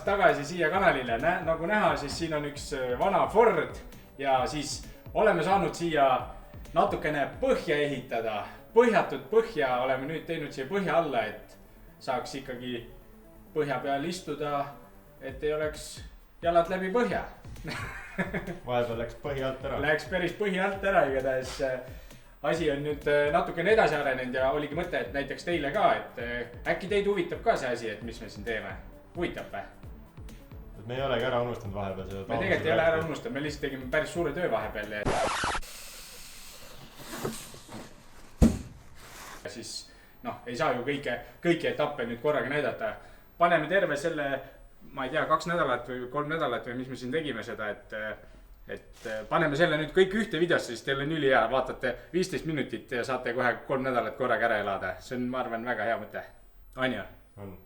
tagasi siia kanalile. Nagu näha, siis siin on üks vana Ford ja siis oleme saanud siia natukene põhja ehitada. Põhjatut põhja oleme nüüd teinud siia põhja alla, et saaks ikkagi põhja peal istuda, et ei oleks jalad läbi põhja. Vahepeal läks põhi alt ära. Läks päris põhi alt ära, igatahes asi on nüüd natukene edasi arenenud ja oligi mõte, et näiteks teile ka, et äkki teid huvitab ka see asi, et mis me siin teeme. Huvitab või? Me ei olegi ära unustanud vahepeal seda. Me tegelikult ei ole ära unustanud, me lihtsalt tegime päris suure töö vahepeal. Ja siis ei saa ju kõiki etappe nüüd korraga näidata. Paneme terve selle, ma ei tea, 2 nädalat või 3 nädalat või mis me siin tegime seda, et paneme selle nüüd kõik ühte videosse, siis teil on ülihea, vaatate 15 minutit ja saate kohe 3 nädalat korraga ära elada. See on, ma arvan, väga hea mõte. On ju? On.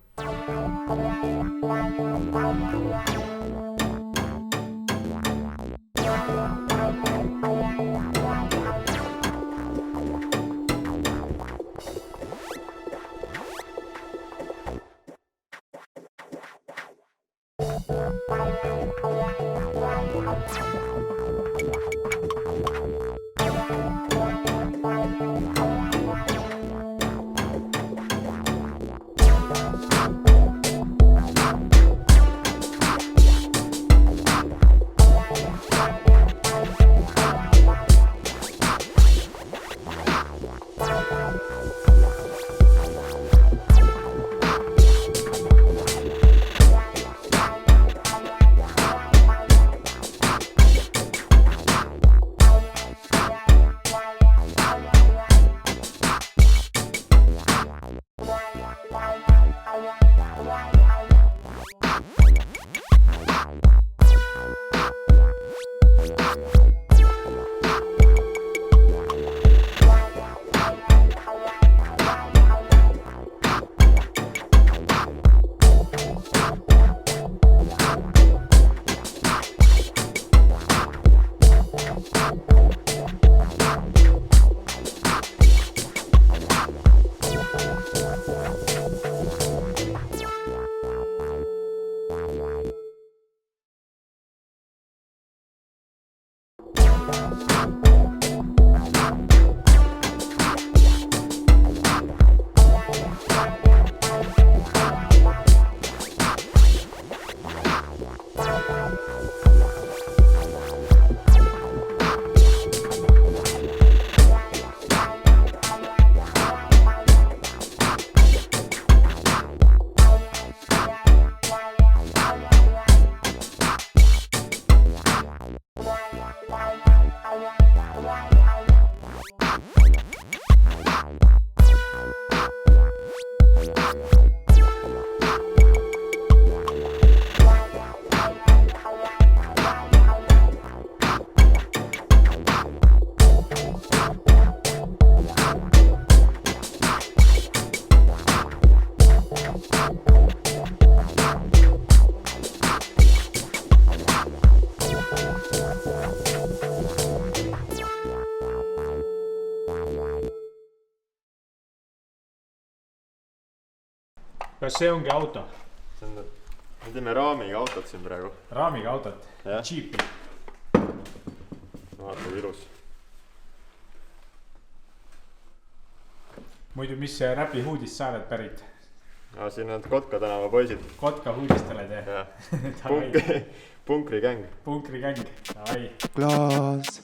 Kas see ongi auto? Me teeme raamiga autot siin praegu. Raamiga autot? Jeepi. Vaata ilus. Muidu, mis räpi huudist sa oled pärit? Siin on Kotka tänava poisid. Kotka huudist oled, jah? Punkri gäng. Punkri gäng, davai. Klaas,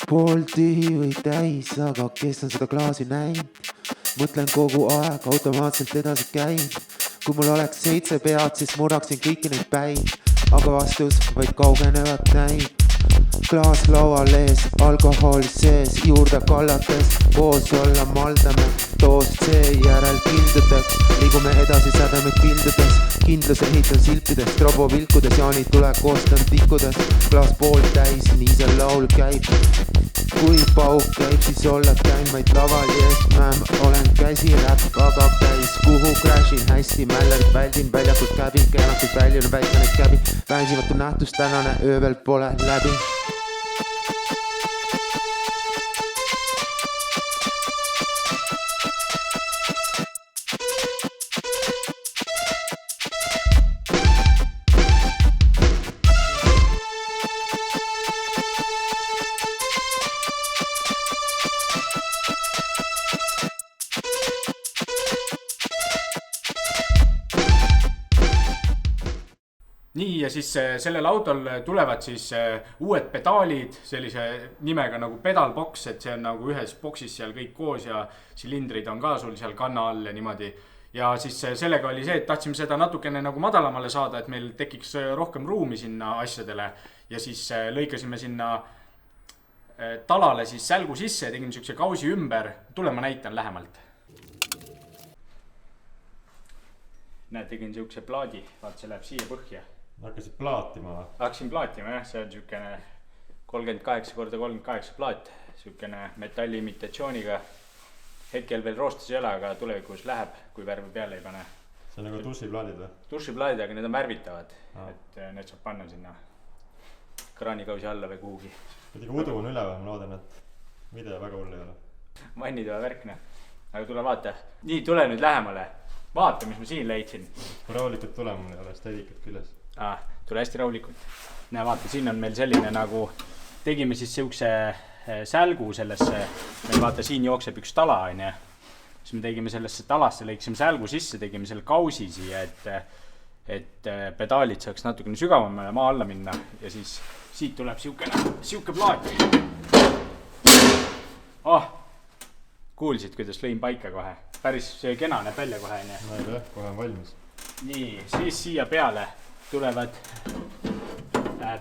pool tühi või täis, aga kes on seda klaasi näinud? Mõtlen kogu aeg, automaatselt edasi käin. Kui mul oleks 7 pead, siis murraksin kõiki neid päid. Aga vastus vaid kaugenevat näib. Klaas laual ees, alkohol sees, juurde kallates. Koos olla maldame, toos seejärel kildudeks. Liigume edasi sädemeid pildudes. Kindlus ehitan silpides, trobo vilkudes. Jaanid tule koostan tikkudes. Klaas pool täis, nii see laul käib. Kui pauk käib, siis olla käin vaid laval. Yes, mäm, olen käsi räpp, aga käis. Kuhu crashin, hästi mällerit väldin. Väljakult käbin, keelatud väljun väikene käbi. Väisimatu nähtus, tänane öö veel pole läbi. Nii, ja siis sellel autol tulevad siis uued pedaalid sellise nimega nagu pedalbox, et see on nagu ühes boksis seal kõik koos ja silindrid on ka sul seal kanna all ja niimoodi. Ja siis sellega oli see, et tahtsime seda natukene nagu madalamale saada, et meil tekiks rohkem ruumi sinna asjadele. Ja siis lõikasime sinna talale siis sälgu sisse ja tegime siukse kausi ümber. Tule ma näitan lähemalt. Näed, tegin siukse plaadi, vaat see läheb siia põhja. Hakkasid plaatima või? Hakkasin plaatima jah, see on siukene 38x38 plaat, siukene metalli imitatsiooniga. Hetkel veel roostes ei ole, aga tulevikus läheb, kui värvi peale ei pane. See on nagu dušiplaadid või? Dušiplaadid, aga need on värvitavad, et need saab panna sinna kraanikausi alla või kuhugi. Kuidagi udu on üle või, ma loodan, et video väga hull ei ole. Mannitava värkne, aga tule vaata. Nii, tule nüüd lähemale. Vaata, mis ma siin leidsin. Rahulikult tule, mul ei ole steedikat küljes. Tule hästi rahulikult. Näe, vaata, siin on meil selline nagu, tegime siis siukse sälgu sellesse, meil vaata, siin jookseb üks tala, on ja. Siis me tegime sellesse talasse, lõiksime sälgu sisse, tegime selle kausi siia, et pedaalid saaks natukene sügavamale maa alla minna. Ja siis siit tuleb siuke plaat. Kuulsid, kuidas lõin paika kohe. Päris kena näeb välja kohe, on ja. Ma ei tea, kohe on valmis. Nii, siis siia peale tulevad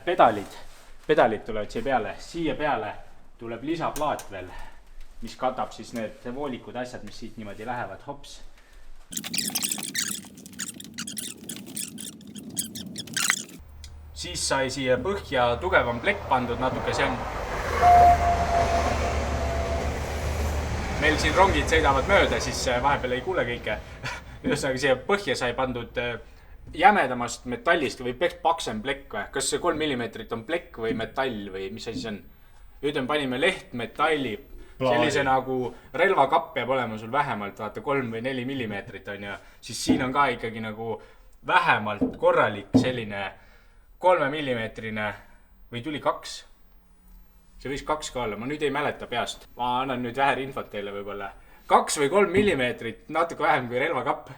pedalid. Pedalid tulevad siia peale. Siia peale tuleb lisaplaat veel, mis katab siis need voolikud asjad, mis siit niimoodi lähevad. Hops. Siis sai siia põhja tugevam plekk pandud natuke, see on. Meil siin rongid sõidavad mööda, siis vahepeal ei kuule kõike. Ühesõnaga siia põhja sai pandud jämedamast metallist või paksem plekk või? Kas see 3 mm on plekk või metall või mis asi see on? Ütleme, panime lehtmetalli, sellise nagu relvakapp peab olema sul vähemalt vaata 3 või 4 mm on ja siis siin on ka ikkagi nagu vähemalt korralik selline 3 mm või tuli 2. See võis 2 ka olla, ma nüüd ei mäleta peast. Ma annan nüüd vähe infot teile võib-olla. 2 või 3 mm, natuke vähem kui relvakapp,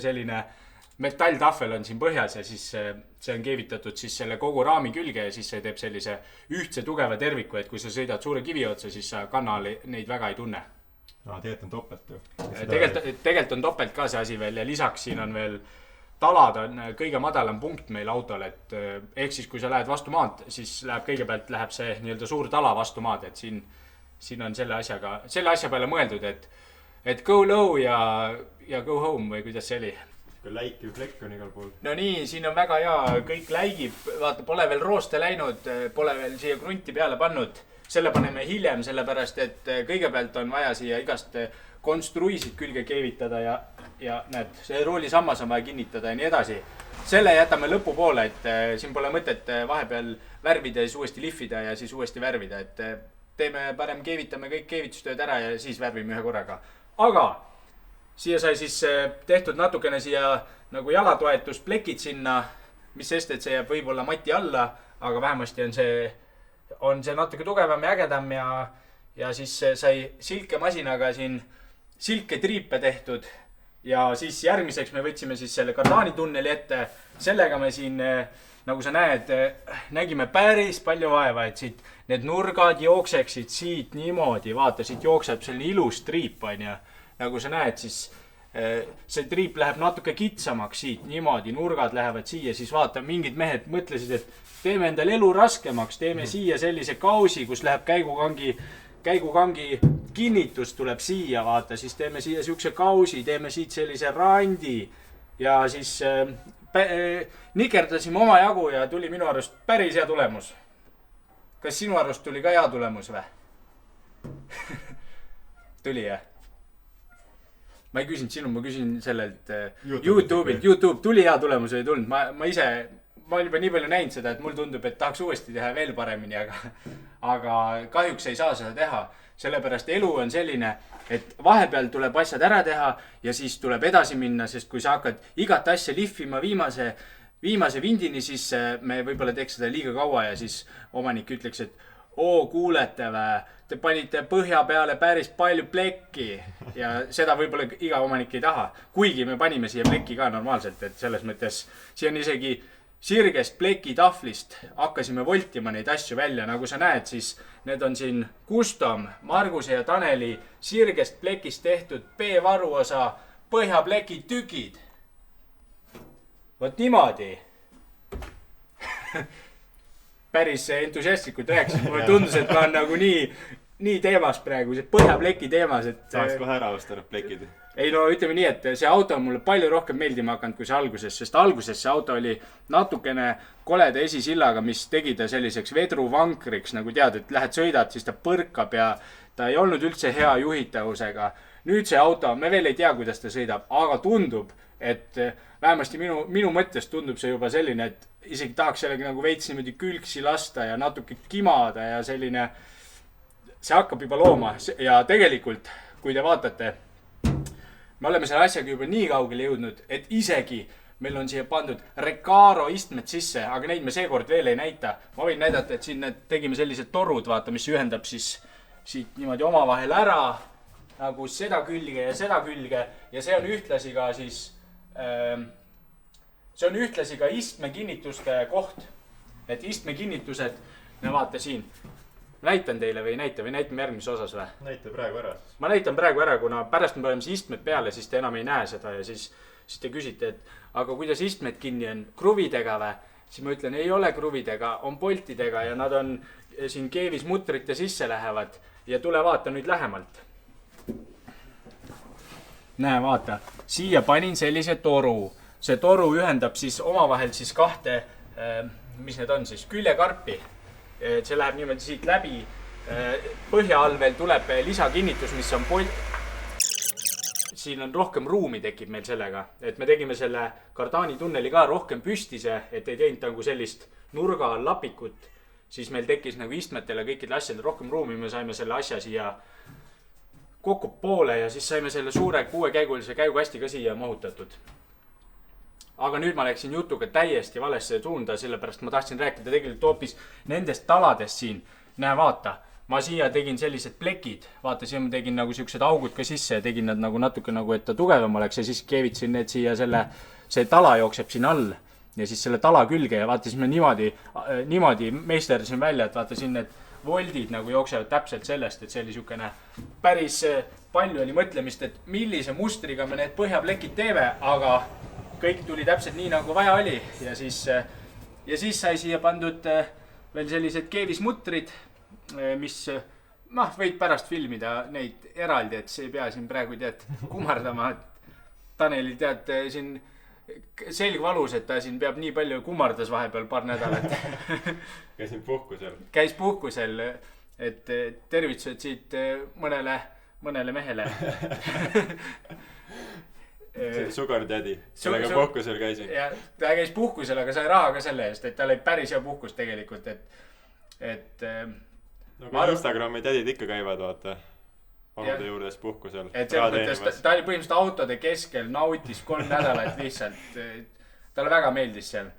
selline metalltahvel on siin põhjas ja siis see on keevitatud siis selle kogu raami külge ja siis see teeb sellise ühtse tugeva terviku, et kui sa sõidad suure kivi otsa, siis sa kannal neid väga ei tunne. Tegelikult on topelt ju. Tegelikult on topelt ka see asi veel ja lisaks siin on veel talad on kõige madalam punkt meil autol, et ehk siis kui sa lähed vastu maad, siis kõigepealt läheb see nii-öelda suur tala vastu maad, et siin on selle asja peale mõeldud, et go low ja go home või kuidas see oli. Läikiv plekk on igal pool. No nii, siin on väga hea, kõik läigib, vaata, pole veel rooste läinud, pole veel siia krunti peale pannud. Selle paneme hiljem, sellepärast, et kõigepealt on vaja siia igast konstruisid külge keevitada ja näed, see roolisammas on vaja kinnitada ja nii edasi. Selle jätame lõpu poole, et siin pole mõtet vahepeal värvida ja siis uuesti lihvida ja siis uuesti värvida, et teeme parem keevitame kõik keevitustööd ära ja siis värvime ühe korraga. Aga siia sai siis tehtud natukene siia nagu jalatoetus plekid sinna, mis sest, et see jääb võib-olla mati alla, aga vähemasti on see natuke tugevam ja ägedam ja siis sai silkemasinaga siin silketriipe tehtud ja siis järgmiseks me võtsime siis selle kardaanitunneli ette. Sellega me siin, nagu sa näed, nägime päris palju vaeva, et siit need nurgad jookseksid siit niimoodi, vaata, siit jookseb selline ilus triip, on ja nagu sa näed, siis see triip läheb natuke kitsamaks siit, niimoodi, nurgad lähevad siia, siis vaata, mingid mehed mõtlesid, et teeme endale elu raskemaks, teeme siia sellise kausi, kus läheb käigukangi kinnitus tuleb siia, vaata, siis teeme siia siukse kausi, teeme siit sellise randi ja siis nikerdasime oma jagu ja tuli minu arust päris hea tulemus. Kas sinu arust tuli ka hea tulemus või? Tuli jah? Ma ei küsinud sinu, ma küsin sellelt YouTube'ilt. YouTube tuli hea tulemus või ei tulnud. Ma ise, ma olen juba nii palju näinud seda, et mul tundub, et tahaks uuesti teha veel paremini, aga kahjuks ei saa seda teha. Sellepärast elu on selline, et vahepeal tuleb asjad ära teha ja siis tuleb edasi minna, sest kui sa hakkad igat asja lihvima viimase vindini, siis me võib-olla teeks seda liiga kaua ja siis omanik ütleks, et kuulete vä, te panite põhja peale päris palju plekki ja seda võib-olla iga omanik ei taha. Kuigi me panime siia plekki ka normaalselt, et selles mõttes siia on isegi sirgest plekitahvlist hakkasime voltima neid asju välja. Nagu sa näed, siis need on siin custom Marguse ja Taneli sirgest plekist tehtud B-varuosa põhjapleki tükid. Vot niimoodi. Päris entusiastlikult rääkisin. Mulle tundus, et ma on nagu nii teemas praegu, see põhjapleki teemas, et... Saaks kohe ära ostanud plekid. Ei no ütleme nii, et see auto on mulle palju rohkem meeldima hakanud kui see alguses, sest alguses see auto oli natukene koleda esisillaga, mis tegi ta selliseks vedruvankriks, nagu tead, et lähed sõidad, siis ta põrkab ja ta ei olnud üldse hea juhitavusega. Nüüd see auto, me veel ei tea, kuidas ta sõidab, aga tundub, et vähemasti minu mõttes tundub see juba selline, et isegi tahaks sellega nagu veits niimoodi külgsi lasta ja natuke kimada ja selline, see hakkab juba looma ja tegelikult, kui te vaatate, me oleme selle asjaga juba nii kaugele jõudnud, et isegi meil on siia pandud Recaro istmed sisse, aga neid me seekord veel ei näita. Ma võin näidata, et siin tegime sellised torud, vaata, mis ühendab siis siit niimoodi omavahel ära, nagu seda külge ja seda külge ja see on ühtlasi ka siis, see on ühtlasi ka istmekinnituste koht, et istmekinnitused, vaata siin, näitan teile või näitame järgmises osas või? Näita praegu ära. Ma näitan praegu ära, kuna pärast me paneme istmed peale, siis te enam ei näe seda ja siis te küsite, et aga kuidas istmed kinni on? Kruvidega või? Siis ma ütlen, ei ole kruvidega, on boltidega ja nad on siin keevis mutrite sisse lähevad ja tule vaata nüüd lähemalt. Näe, vaata, siia panin sellise toru. See toru ühendab siis omavahel siis kahte, mis need on siis, küljekarpi. See läheb niimoodi siit läbi. Põhja all veel tuleb lisakinnitus, mis on siin on rohkem ruumi tekib meil sellega, et me tegime selle kardaani tunneli ka rohkem püstise, et ei teinud nagu sellist nurga all lapikut, siis meil tekkis nagu istmetele kõikidele asjadele rohkem ruumi, me saime selle asja siia kokku poole ja siis saime selle suure 6-käigulise käigukasti ka siia mahutatud. Aga nüüd ma läksin jutuga täiesti valesse suunda, sellepärast ma tahtsin rääkida tegelikult hoopis nendest taladest siin. Näe, vaata, ma siia tegin sellised plekid, vaata, siia ma tegin nagu siuksed augud ka sisse ja tegin nad nagu natuke nagu, et ta tugevam oleks ja siis keevitsin need siia see tala jookseb siin all ja siis selle tala külge ja vaata, siis me niimoodi meisterdasin välja, et vaata siin need voldid nagu jooksevad täpselt sellest, et see oli siukene päris palju oli mõtlemist, et millise mustriga me need põhjaplekid teeme, aga kõik tuli täpselt nii, nagu vaja oli ja siis sai siia pandud veel sellised keevismutrid, mis võid pärast filmida neid eraldi, et see ei pea siin praegu kummardama. Taneli siin selg valus, et ta siin peab nii palju kummardas vahepeal paar nädalat. Käis puhkusel, et tervitused siit mõnele mehele. Sugar daddy, sellega puhkusel käisin. Ta käis puhkusel, aga sai raha ka selle eest, et ta oli päris hea puhkus tegelikult, et no kui Instagrami tädid ikka käivad, vaata, omade juures puhkusel. Et selles mõttes, ta oli põhimõtteliselt autode keskel, nautis 3 nädalat lihtsalt, talle väga meeldis seal,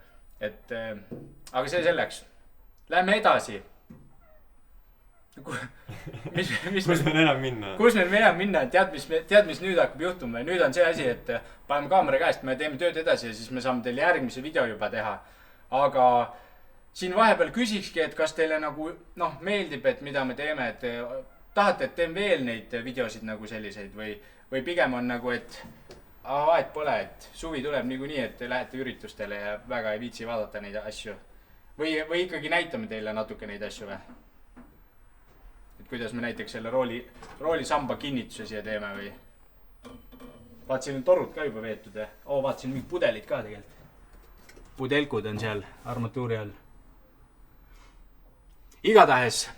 aga see selleks. Lähme edasi. Kus meil enam minna? Kus meil enam minna, tead mis nüüd hakkab juhtuma. Nüüd on see asi, et paneme kaamera käest, me teeme tööd edasi ja siis me saame teile järgmise video juba teha. Aga siin vahepeal küsikski, et kas teile nagu meeldib, et mida me teeme, et tahate, et teeme veel neid videosid nagu selliseid või pigem on nagu, et vahet pole, et suvi tuleb niikuinii, et te lähete üritustele ja väga ei viitsi vaadata neid asju. Või ikkagi näitame teile natuke neid asju või? Et kuidas me näiteks selle roolisamba kinnituse siia teeme või? Vaatsin torud ka juba veetud ja vaatsin mingid pudelid ka tegelikult. Pudelkud on seal armatuuri all. Igatahes,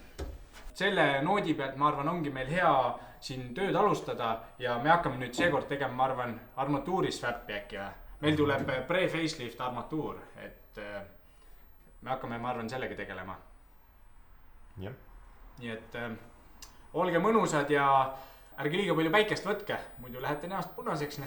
selle noodi pealt, ma arvan, ongi meil hea siin tööd alustada ja me hakkame nüüd seekord tegema, ma arvan, armatuuris väppi äkki või? Meil tuleb pre-facelift armatuur, et me hakkame, ma arvan, sellega tegelema. Jah. Nii et olge mõnusad ja ärge liiga palju päikest võtke, muidu lähete näost punaseks.